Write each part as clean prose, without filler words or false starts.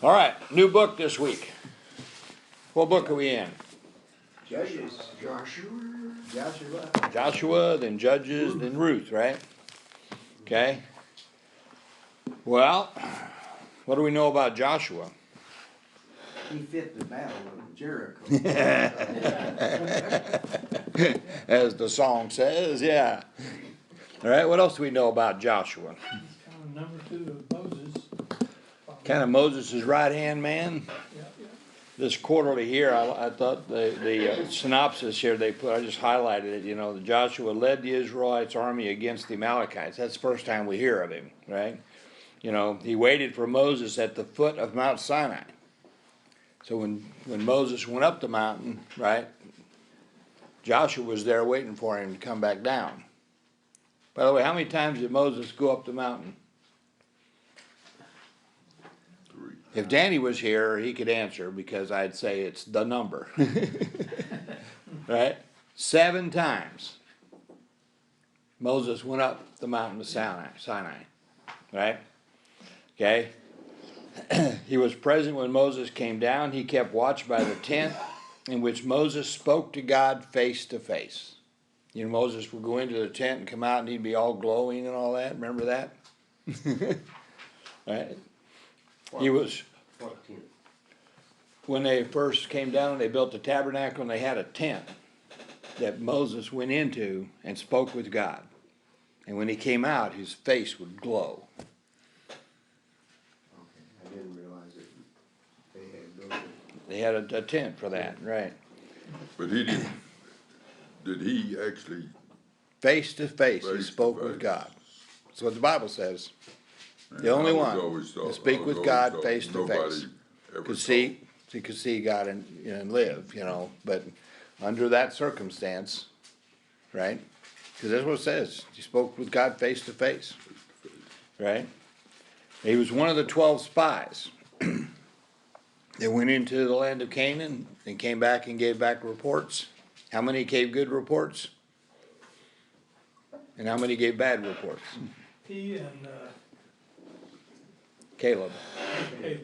All right, new book this week. What book are we in? Judges. Joshua. Joshua, then Judges, then Ruth, right? Okay. Well, what do we know about Joshua? He fit the battle of Jericho. As the song says, yeah. All right, what else do we know about Joshua? Kind of number two of Moses. Kind of Moses' right-hand man. Yeah. This quarterly here, I thought the synopsis here they put, I just highlighted it, that Joshua led the Israelites' army against the Amalekites. That's the first time we hear of him, right? He waited for Moses at the foot of Mount Sinai. So when Moses went up the mountain, right, Joshua was there waiting for him to come back down. By the way, how many times did Moses go up the mountain? 3. If Danny was here, he could answer because I'd say it's the number. Right? 7 times Moses went up the mountain of Sinai. Right? Okay? He was present when Moses came down. He kept watch by the tent in which Moses spoke to God face to face. Moses would go into the tent and come out and he'd be all glowing and all that. Remember that? Right? He was, when they first came down and they built the tabernacle and they had a tent that Moses went into and spoke with God. And when he came out, his face would glow. I didn't realize that they had those. They had a tent for that, right? But he didn't, did he actually? Face to face, he Face to spoke with face. God. That's what the Bible says. Man, The only I was one always to thought- speak I was with always God thought face to nobody face. ever Could saw- see, he could see God and live, But under that circumstance, right? Because that's what it says. He spoke with God face to face, right? He was one of the 12 spies. They went into the land of Canaan and came back and gave back reports. How many gave good reports? And how many gave bad reports? He and Caleb Caleb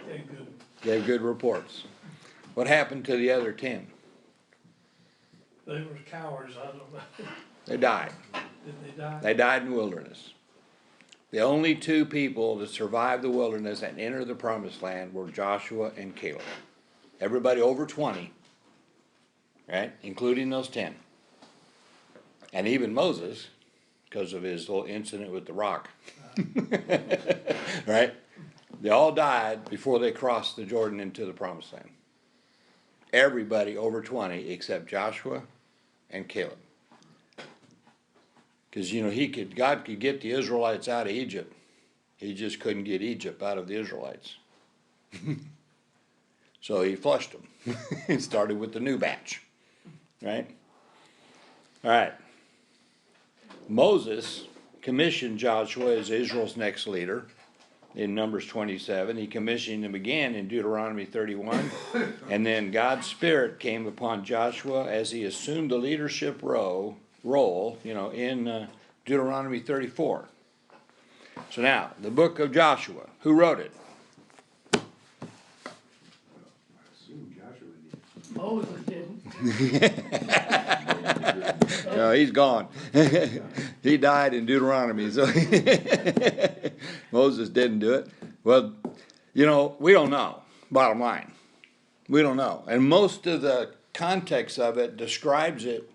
did good. gave good reports. What happened to the other 10? They were cowards, I don't know. They died. Did they die? They died in the wilderness. The only 2 people that survived the wilderness and entered the promised land were Joshua and Caleb. Everybody over 20, right? Including those 10. And even Moses, because of his little incident with the rock. Right? They all died before they crossed the Jordan into the promised land. Everybody over 20 except Joshua and Caleb. Because, God could get the Israelites out of Egypt. He just couldn't get Egypt out of the Israelites. So he flushed them. He started with the new batch. Right? All right. Moses commissioned Joshua as Israel's next leader in Numbers 27. He commissioned him again in Deuteronomy 31. And then God's Spirit came upon Joshua as he assumed the leadership role, in Deuteronomy 34. So now, the book of Joshua, who wrote it? I assume Joshua did. Moses didn't. No, he's gone. He died in Deuteronomy, so Moses didn't do it. Well, we don't know, bottom line. We don't know. And most of the context of it describes it,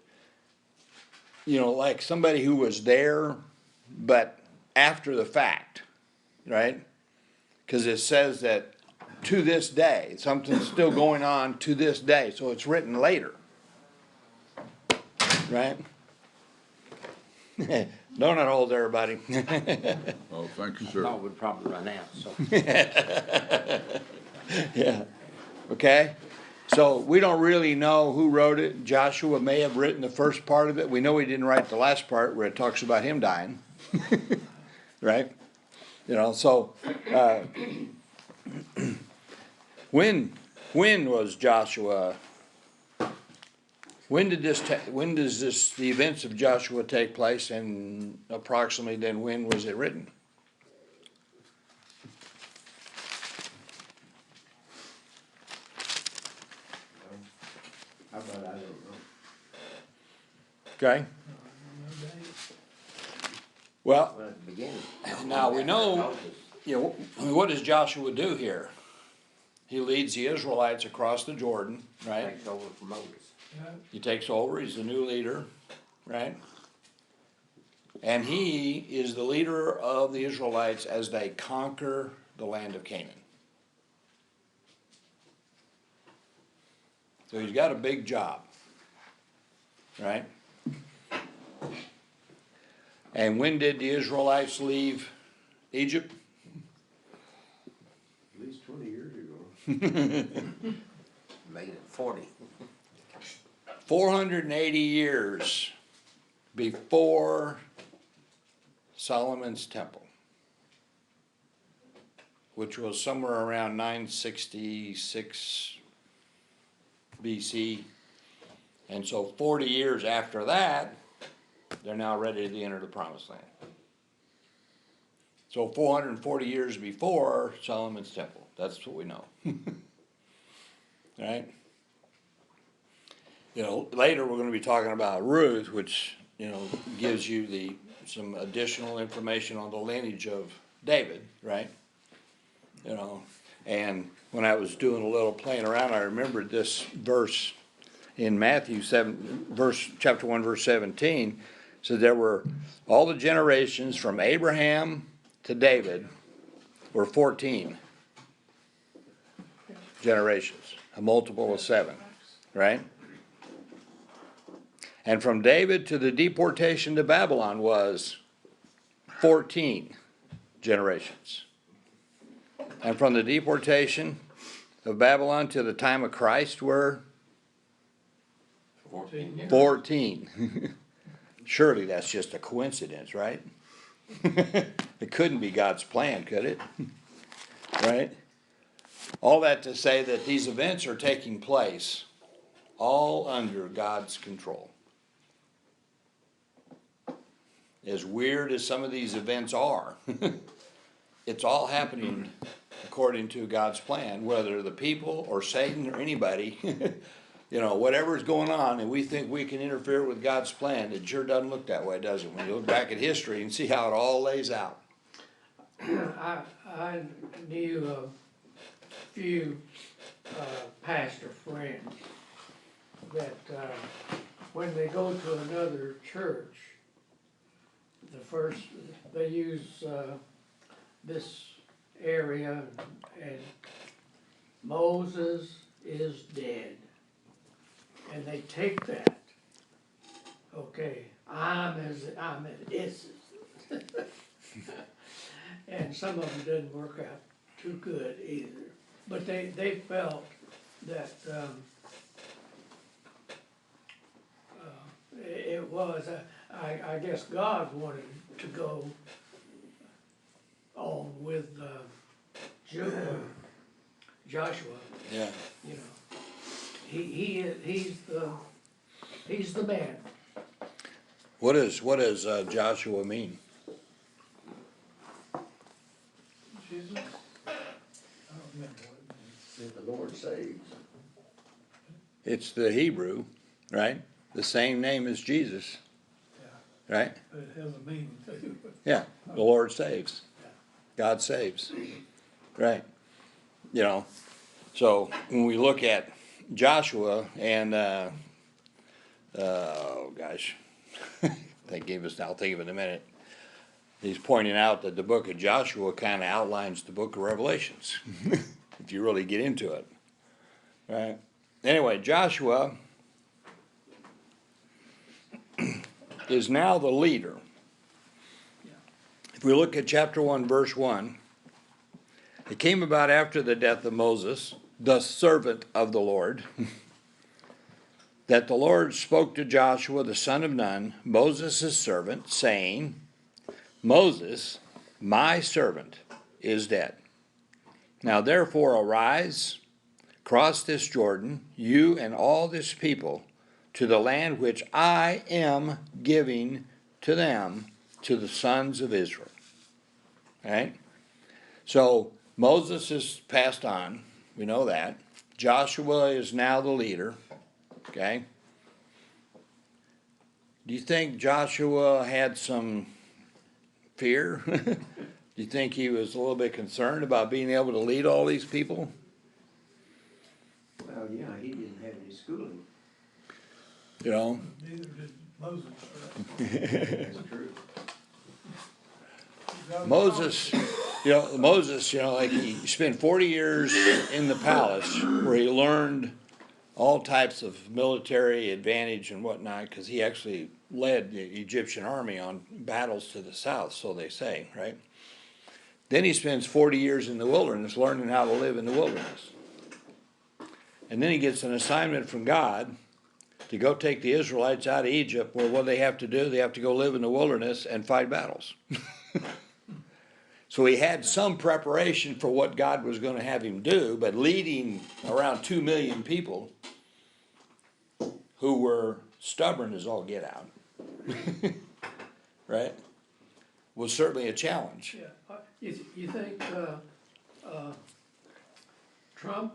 like somebody who was there, but after the fact, right? Because it says that to this day, something's still going on to this day, so it's written later. Right? Donut holes, everybody. Oh, thank you, I sir. thought we'd probably run out, so. Yeah. Okay? So we don't really know who wrote it. Joshua may have written the first part of it. We know he didn't write the last part where it talks about him dying. Right? So when was Joshua? When does the events of Joshua take place, and approximately then when was it written? Okay? No date. Well, Well, at the beginning. now we know, Moses. you know, what does Joshua do here? He leads the Israelites across the Jordan, right? Takes over from Moses. Yeah, He takes over, he's the new leader, right? And he is the leader of the Israelites as they conquer the land of Canaan. So he's got a big job, right? And when did the Israelites leave Egypt? At least 20 years ago. Made it 40. 480 years before Solomon's temple, which was somewhere around 966 BC. And so 40 years after that, they're now ready to enter the promised land. So 440 years before Solomon's temple. That's what we know. Right? You know, later we're going to be talking about Ruth, which, you know, gives you some additional information on the lineage of David, right? You know, and when I was doing a little playing around, I remembered this verse in Matthew chapter 1, verse 17. So there were all the generations from Abraham to David were 14 generations, a multiple of 7, right? And from David to the deportation to Babylon was 14 generations. And from the deportation of Babylon to the time of Christ were 14 years. 14. Surely that's just a coincidence, right? It couldn't be God's plan, could it? Right? All that to say that these events are taking place all under God's control. As weird as some of these events are, it's all happening according to God's plan, whether the people or Satan or anybody, you know, whatever's going on, and we think we can interfere with God's plan, it sure doesn't look that way, does it? When you look back at history and see how it all lays out. I knew a few pastor friends that when they go to another church, they use this area and Moses is dead. And they take that. Okay, I'm at Issus. And some of them didn't work out too good either. But they felt that it was, I guess God wanted to go on with Joshua, Yeah. you know. He's the man. What does Joshua mean? Jesus? I don't remember what it means. If the Lord saves. It's the Hebrew, right? The same name as Jesus, Yeah, right? but it has a meaning too. Yeah, the Lord saves. God saves. Right. You know, so when we look at Joshua and, oh gosh, I'll think of it in a minute. He's pointing out that the book of Joshua kind of outlines the book of Revelations, if you really get into it. Right? Anyway, Joshua is now the leader. If we look at chapter 1, verse 1, it came about after the death of Moses, the servant of the Lord, that the Lord spoke to Joshua the son of Nun, Moses' servant, saying, Moses, my servant, is dead. Now therefore arise, cross this Jordan, you and all this people, to the land which I am giving to them, to the sons of Israel. Right? So Moses is passed on. We know that. Joshua is now the leader. Okay? Do you think Joshua had some fear? Do you think he was a little bit concerned about being able to lead all these people? Well, yeah, he didn't have any schooling. You know, Neither did Moses. That's true. Moses, like he spent 40 years in the palace where he learned all types of military advantage and whatnot, because he actually led the Egyptian army on battles to the south, so they say, right? Then he spends 40 years in the wilderness learning how to live in the wilderness. And then he gets an assignment from God to go take the Israelites out of Egypt, where what do they have to do? They have to go live in the wilderness and fight battles. So he had some preparation for what God was going to have him do, but leading around 2 million people who were stubborn as all get out, right, was certainly a challenge. Yeah, you think, Trump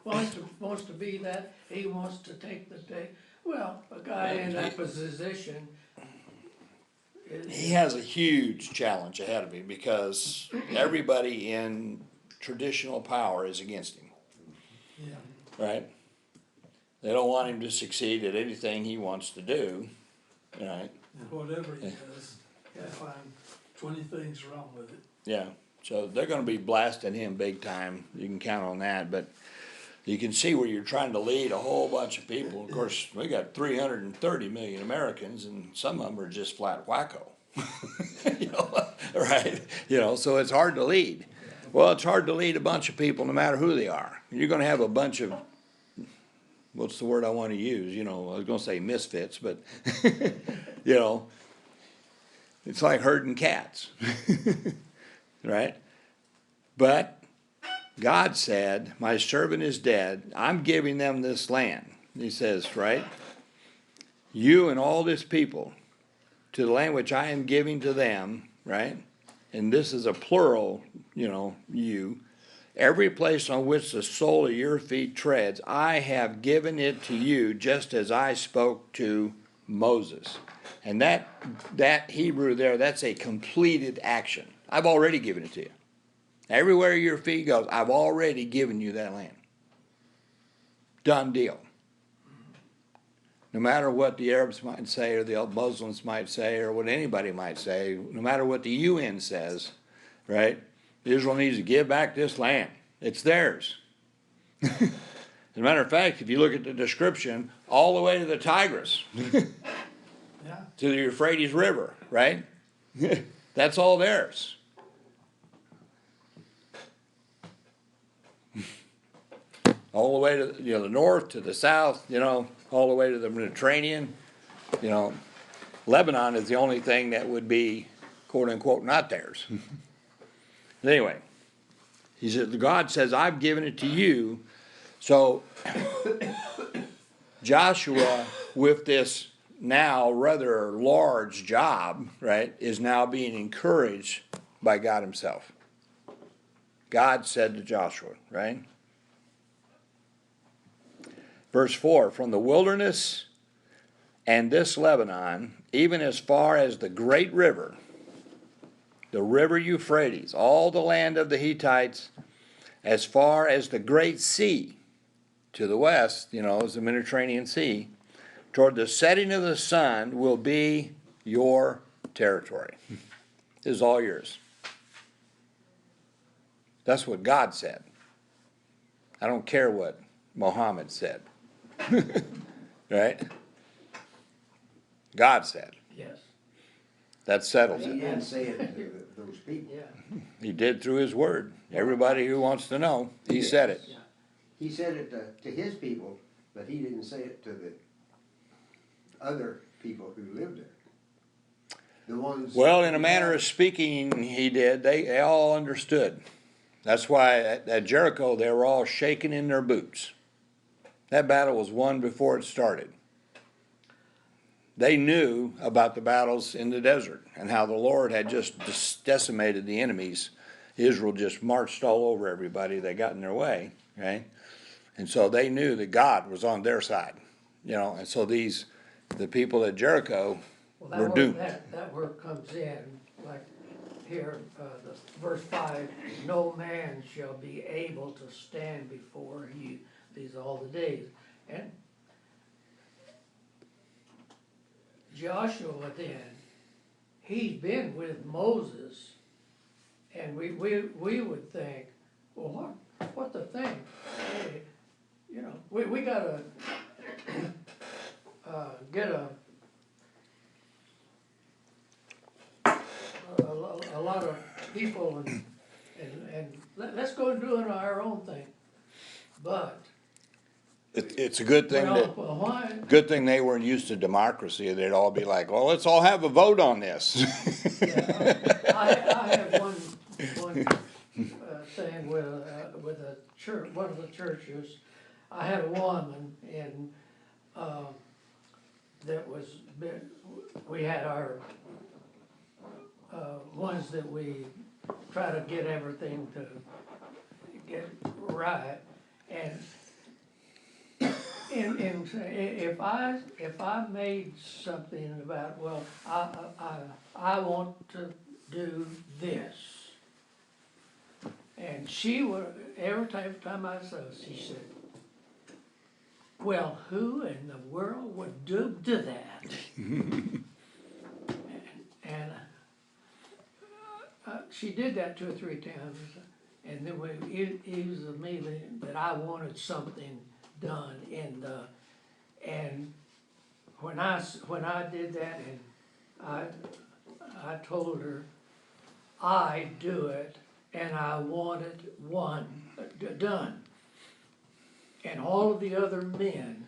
wants to be that, he wants to take the day, well, a guy in that position. He has a huge challenge ahead of him because everybody in traditional power is against him, Yeah, right? They don't want him to succeed at anything he wants to do, right? and whatever he does, he'll find 20 things wrong with it. Yeah, so they're gonna be blasting him big time, you can count on that, but you can see where you're trying to lead a whole bunch of people. Of course, we got 330 million Americans, and some of them are just flat wacko. You know, right? You know, so it's hard to lead. Well, it's hard to lead a bunch of people no matter who they are. You're gonna have a bunch of, what's the word I wanna use, you know, I was gonna say misfits, but, you know, it's like herding cats, right? But God said, my servant is dead, I'm giving them this land. He says, right? You and all this people, to the land which I am giving to them, right? And this is a plural, you know, you. Every place on which the sole of your feet treads, I have given it to you, just as I spoke to Moses. And that Hebrew there, that's a completed action. I've already given it to you. Everywhere your feet goes, I've already given you that land. Done deal. No matter what the Arabs might say, or the Muslims might say, or what anybody might say, no matter what the UN says, right? Israel needs to give back this land. It's theirs. As a matter of fact, if you look at the description, all the way to the Tigris, Yeah, to the Euphrates River, right? That's all theirs. All the way to the north, to the south, all the way to the Mediterranean. Lebanon is the only thing that would be, quote unquote, not theirs. But anyway, he said, God says, I've given it to you. So Joshua, with this now rather large job, right, is now being encouraged by God himself. God said to Joshua, right? Verse 4, from the wilderness and this Lebanon, even as far as the great river, the river Euphrates, all the land of the Hittites, as far as the great sea, to the west, is the Mediterranean Sea, toward the setting of the sun will be your territory. This is all yours. That's what God said. I don't care what Muhammad said. Right? God said. Yes, That settles He it. didn't say it to those people. yeah, He did through his word. Everybody who wants to know, he said it. yeah. He said it to his people, but he didn't say it to the other people who lived there. The ones. Well, in a manner of speaking, he did. They all understood. That's why at Jericho they were all shaking in their boots. That battle was won before it started. They knew about the battles in the desert and how the Lord had just decimated the enemies. Israel just marched all over everybody. They got in their way, right? And so they knew that God was on their side. you know, and so the people at Jericho Well, were doomed. that word comes in, like here, the verse 5, no man shall be able to stand before you these all the days. And Joshua then, he's been with Moses, and we would think, well, what the thing? Hey, you know, we gotta get a lot of people and let's go and do it our own thing. But, It's a good thing well, that, why, good thing they weren't used to democracy. They'd all be like, well, let's all have a vote on this. I have one thing with a church, one of the churches. I had a woman in, that was, we had our, ones that we try to get everything to get right. And if I made something about, well, I want to do this. And she would, every time I saw her, she said, well, who in the world would do that? and she did that 2 or 3 times, and then it was immediately that I wanted something done in the, and when I did that, and I told her I do it, and I wanted one done, and all of the other men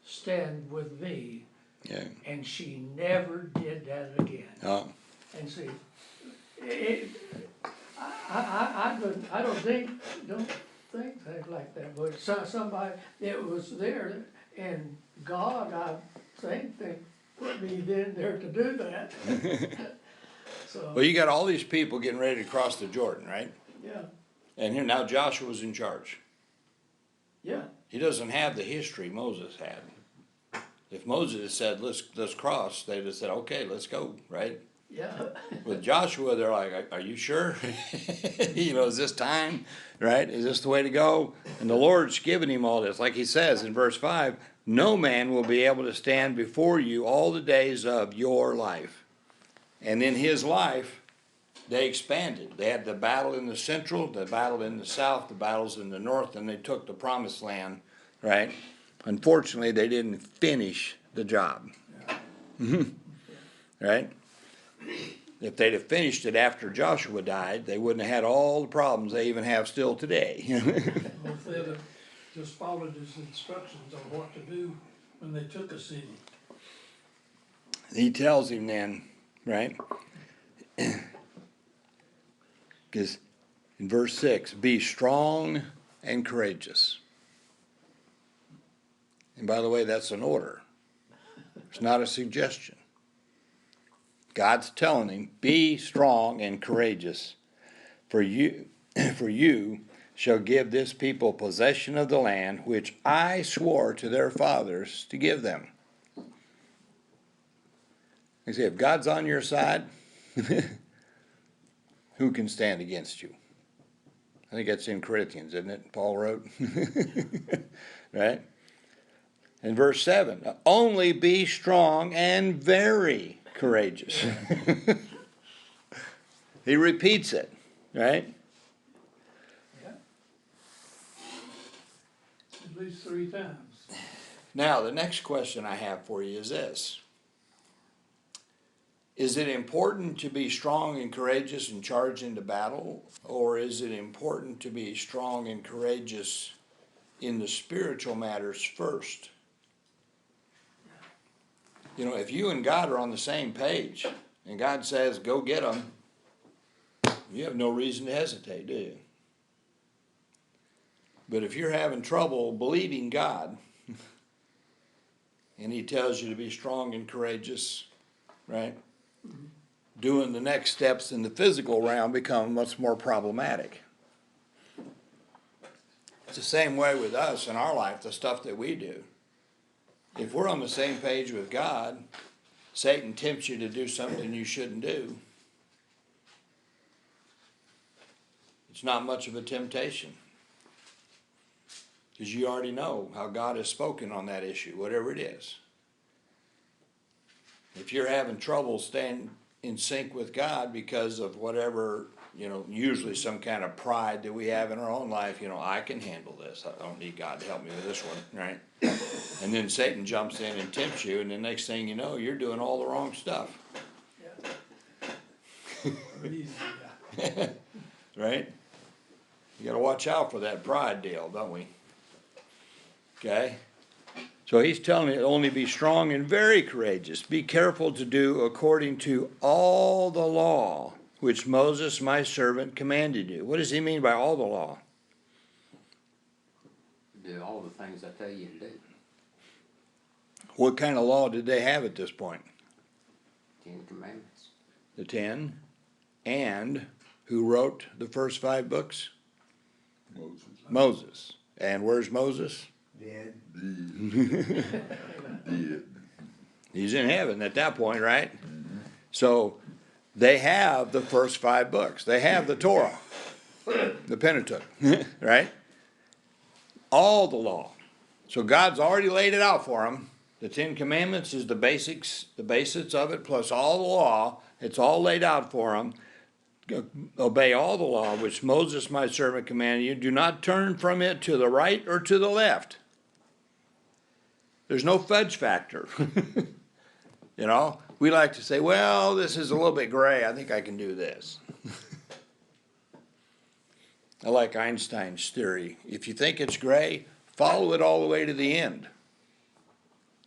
stand with me, Yeah. and she never did that again. Oh, And see, I don't think things like that, but somebody that was there, and God, I think they put me in there to do that. So, well, you got all these people getting ready to cross the Jordan, right? yeah, And here now Joshua's in charge. yeah, He doesn't have the history Moses had. If Moses had said, let's cross, they'd have said, okay, let's go, right? yeah. With Joshua, they're like, are you sure? You know, is this time, right? Is this the way to go? And the Lord's given him all this. Like he says in verse 5, no man will be able to stand before you all the days of your life. And in his life, they expanded. They had the battle in the central, the battle in the south, the battles in the north, and they took the promised land, right? Unfortunately, they didn't finish the job. Right? If they'd have finished it after Joshua died, they wouldn't have had all the problems they even have still today. Well, if they'd have just followed his instructions on what to do when they took a city. He tells him then, right? Because in verse 6, be strong and courageous. And by the way, that's an order. It's not a suggestion. God's telling him, be strong and courageous, for you shall give this people possession of the land which I swore to their fathers to give them. You see, if God's on your side, who can stand against you? I think that's in Corinthians, isn't it? Paul wrote. Right? In verse 7, only be strong and very courageous. He repeats it, right? At least 3 times. Now, the next question I have for you is this. Is it important to be strong and courageous and charge into battle? Or is it important to be strong and courageous in the spiritual matters first? You know, if you and God are on the same page, and God says, go get them, you have no reason to hesitate, do you? But if you're having trouble believing God, and he tells you to be strong and courageous, right? Doing the next steps in the physical realm become much more problematic. It's the same way with us in our life, the stuff that we do. If we're on the same page with God, Satan tempts you to do something you shouldn't do. It's not much of a temptation. Because you already know how God has spoken on that issue, whatever it is. If you're having trouble staying in sync with God because of whatever, usually some kind of pride that we have in our own life, I can handle this. I don't need God to help me with this one, right? And then Satan jumps in and tempts you, and the next thing you know, you're doing all the wrong stuff. Easy, yeah. Right? You gotta watch out for that pride deal, don't we? Okay? So he's telling you, only be strong and very courageous. Be careful to do according to all the law which Moses my servant commanded you. What does he mean by all the law? Do all the things I tell you to do. What kind of law did they have at this point? 10 Commandments. The 10. And who wrote the first 5 books? Moses. Moses. And where's Moses? Dead. Did. He's in heaven at that point, right? So they have the first 5 books. They have the Torah, the Pentateuch, right? All the law. So God's already laid it out for them. The 10 Commandments is the basics of it, plus all the law. It's all laid out for them. Obey all the law which Moses my servant commanded you. Do not turn from it to the right or to the left. There's no fudge factor. We like to say, well, this is a little bit gray. I think I can do this. I like Einstein's theory. If you think it's gray, follow it all the way to the end.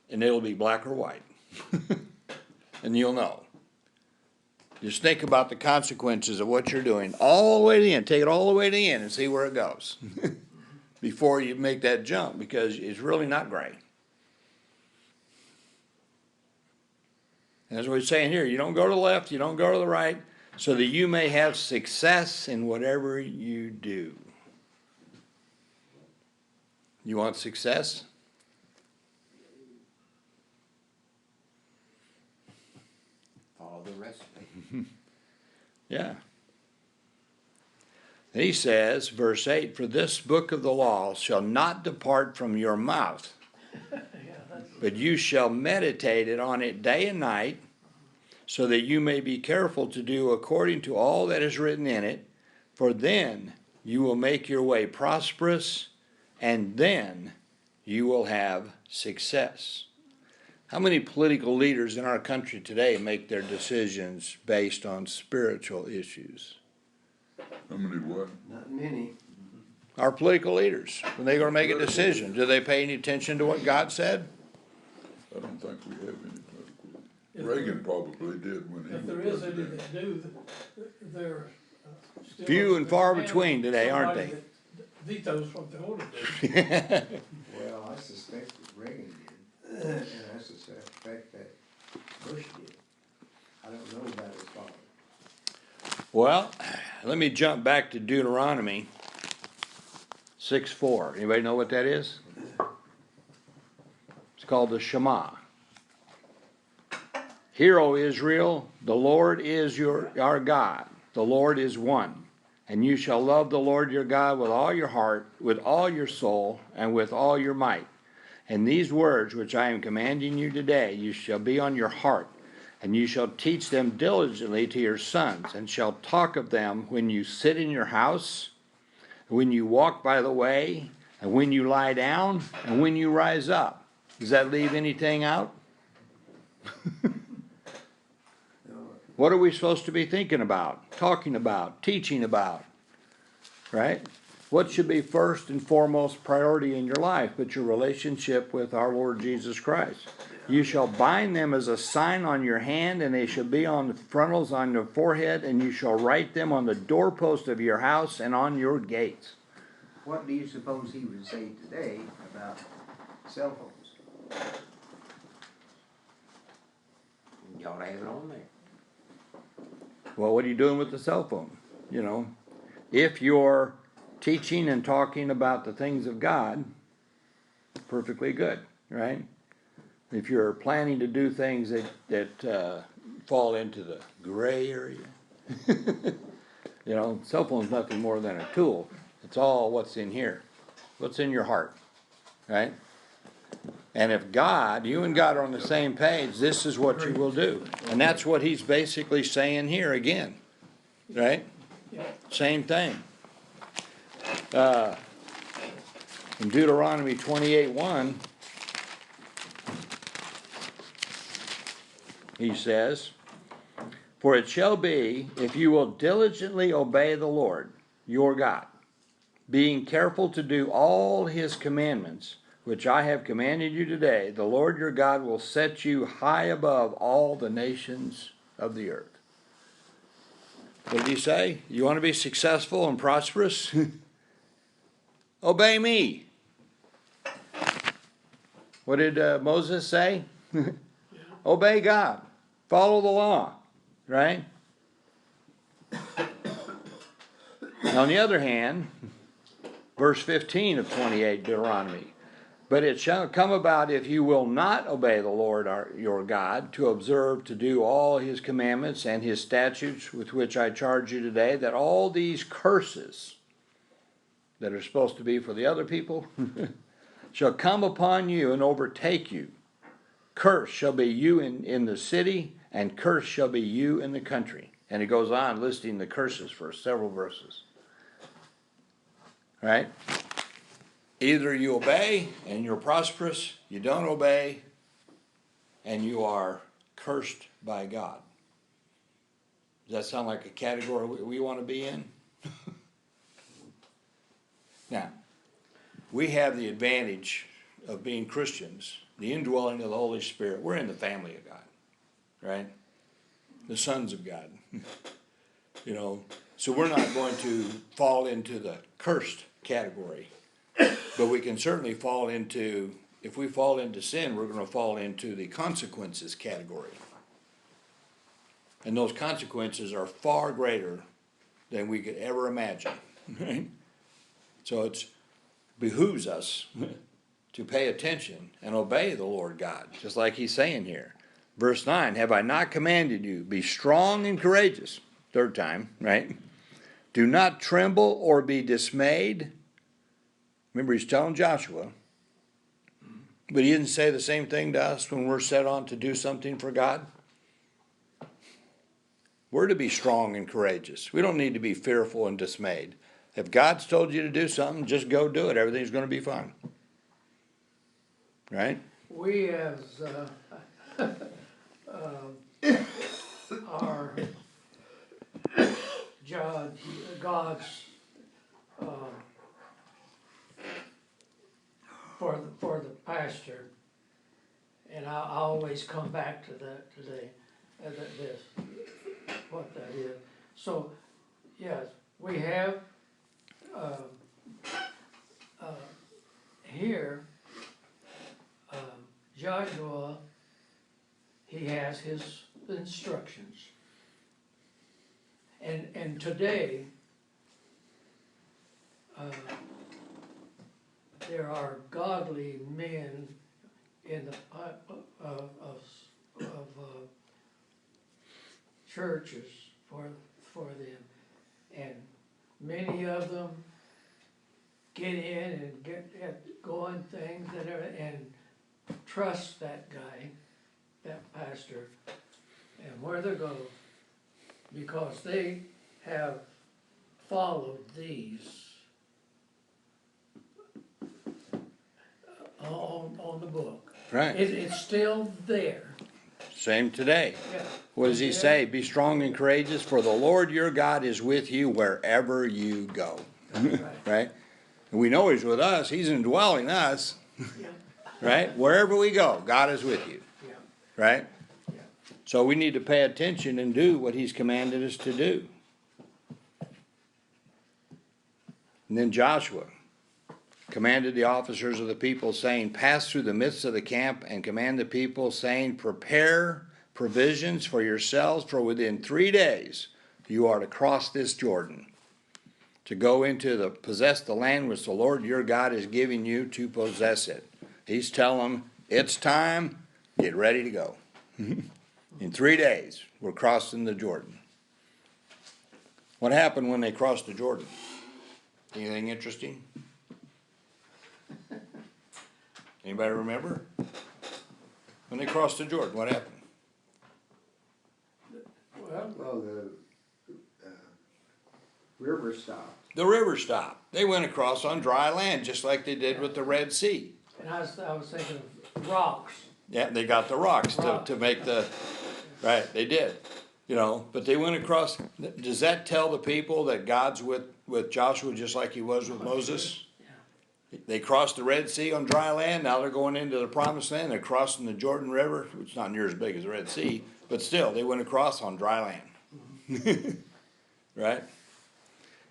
And it'll be black or white. And you'll know. Just think about the consequences of what you're doing all the way to the end. Take it all the way to the end and see where it goes. Before you make that jump, because it's really not gray. And that's what he's saying here. You don't go to the left, you don't go to the right, so that you may have success in whatever you do. You want success? Follow the recipe. Yeah. He says, verse 8, for this book of the law shall not depart from your mouth, but you shall meditate on it day and night, so that you may be careful to do according to all that is written in it, for then you will make your way prosperous, and then you will have success. How many political leaders in our country today make their decisions based on spiritual issues? How many what? Not many. Our political leaders, when they're going to make a decision, do they pay any attention to what God said? I don't think we have any political. If Reagan probably did when he was If there is any president. that do, they're still. Few and far between today, aren't somebody they? that Vetoes what they want to do. Well, I suspect that Reagan did, and I suspect that Bush did. I don't know about his father. Well, let me jump back to Deuteronomy 6:4. Anybody know what that is? It's called the Shema. Hear, O Israel, the Lord is our God. The Lord is one. And you shall love the Lord your God with all your heart, with all your soul, and with all your might. And these words which I am commanding you today, you shall be on your heart, and you shall teach them diligently to your sons, and shall talk of them when you sit in your house, when you walk by the way, and when you lie down, and when you rise up. Does that leave anything out? What are we supposed to be thinking about, talking about, teaching about? Right? What should be first and foremost priority in your life but your relationship with our Lord Jesus Christ? You shall bind them as a sign on your hand, and they shall be on the frontals on your forehead, and you shall write them on the doorpost of your house and on your gates. What do you suppose he would say today about cell phones? You ought to have it on there. Well, what are you doing with the cell phone? If you're teaching and talking about the things of God, perfectly good, right? If you're planning to do things that fall into the gray area, you know, cell phone's nothing more than a tool. It's all what's in here, what's in your heart, right? And if God, you and God are on the same page, this is what you will do. And that's what he's basically saying here again, right? Same thing. In Deuteronomy 28:1, he says, "For it shall be, if you will diligently obey the Lord your God, being careful to do all his commandments, which I have commanded you today, the Lord your God will set you high above all the nations of the earth." What did he say? You want to be successful and prosperous? Obey me. What did Moses say? Obey God. Follow the law. Right? On the other hand, verse 15 of 28 Deuteronomy, "But it shall come about, if you will not obey the Lord your God, to observe to do all his commandments and his statutes with which I charge you today, that all these curses that are supposed to be for the other people shall come upon you and overtake you. Curse shall be you in the city, and curse shall be you in the country." And it goes on listing the curses for several verses. Right? Either you obey and you're prosperous, you don't obey and you are cursed by God. Does that sound like a category we want to be in? Now, we have the advantage of being Christians, the indwelling of the Holy Spirit. We're in the family of God, right? The sons of God. You know, so we're not going to fall into the cursed category. But we can certainly fall into, if we fall into sin, we're going to fall into the consequences category. And those consequences are far greater than we could ever imagine. Right? So it behooves us to pay attention and obey the Lord God, just like he's saying here. Verse 9, "Have I not commanded you, be strong and courageous?" Third time, right? "Do not tremble or be dismayed." Remember, he's telling Joshua. But he didn't say the same thing to us when we're set on to do something for God. We're to be strong and courageous. We don't need to be fearful and dismayed. If God's told you to do something, just go do it. Everything's going to be fine. Right? We as, our God's, for the pastor, and I always come back to that today, this, what that is. So, yes, we have, here, Joshua, he has his instructions. And today, there are godly men in the of churches for them, and many of them get in and get going things that are, and trust that guy, that pastor, and where they go, because they have followed these on the book. Right. It's still there. Same today. Yeah. What does he say? "Be strong and courageous, for the Lord your God is with you wherever you go." Right. Right? And we know he's with us. He's indwelling us. Yeah. Right? Wherever we go, God is with you. Yeah. Right? Yeah. So we need to pay attention and do what he's commanded us to do. And then Joshua commanded the officers of the people, saying, "Pass through the midst of the camp and command the people, saying, prepare provisions for yourselves, for within 3 days you are to cross this Jordan, to go into possess the land which the Lord your God is giving you to possess it. He's telling them, it's time, get ready to go. In 3 days, we're crossing the Jordan. What happened when they crossed the Jordan? Anything interesting? Anybody remember? When they crossed the Jordan, what happened? Well, the river stopped. The river stopped. They went across on dry land, just like they did with the Red Sea. And I was thinking of rocks. Yeah, they got the rocks to make right, they did. You know, but they went across. Does that tell the people that God's with Joshua just like he was with Moses? They crossed the Red Sea on dry land. Now they're going into the Promised Land. They're crossing the Jordan River, which is not near as big as the Red Sea, but still, they went across on dry land. Right?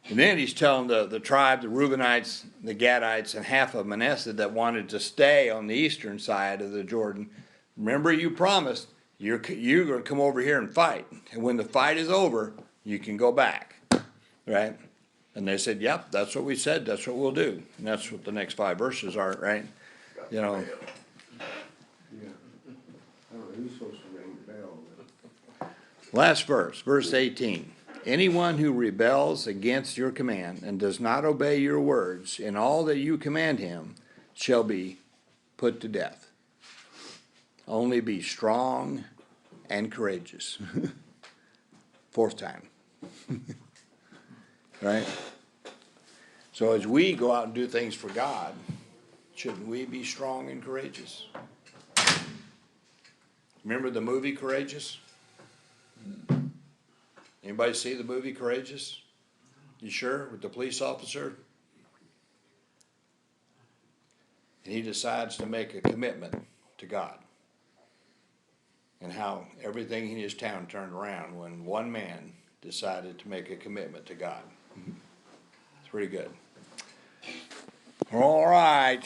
And then he's telling the tribe, the Reubenites, the Gadites, and half of Manasseh that wanted to stay on the eastern side of the Jordan. Remember, you promised you're going to come over here and fight. And when the fight is over, you can go back. Right? And they said, yep, that's what we said. That's what we'll do. And that's what the next 5 verses are, right? You know. Yeah. I don't know who's supposed to ring the bell, but Last verse, verse 18. Anyone who rebels against your command and does not obey your words in all that you command him shall be put to death. Only be strong and courageous. 4th time. Right? So as we go out and do things for God, shouldn't we be strong and courageous? Remember the movie Courageous? Anybody see the movie Courageous? You sure? With the police officer? And he decides to make a commitment to God. And how everything in his town turned around when one man decided to make a commitment to God. It's pretty good. All right.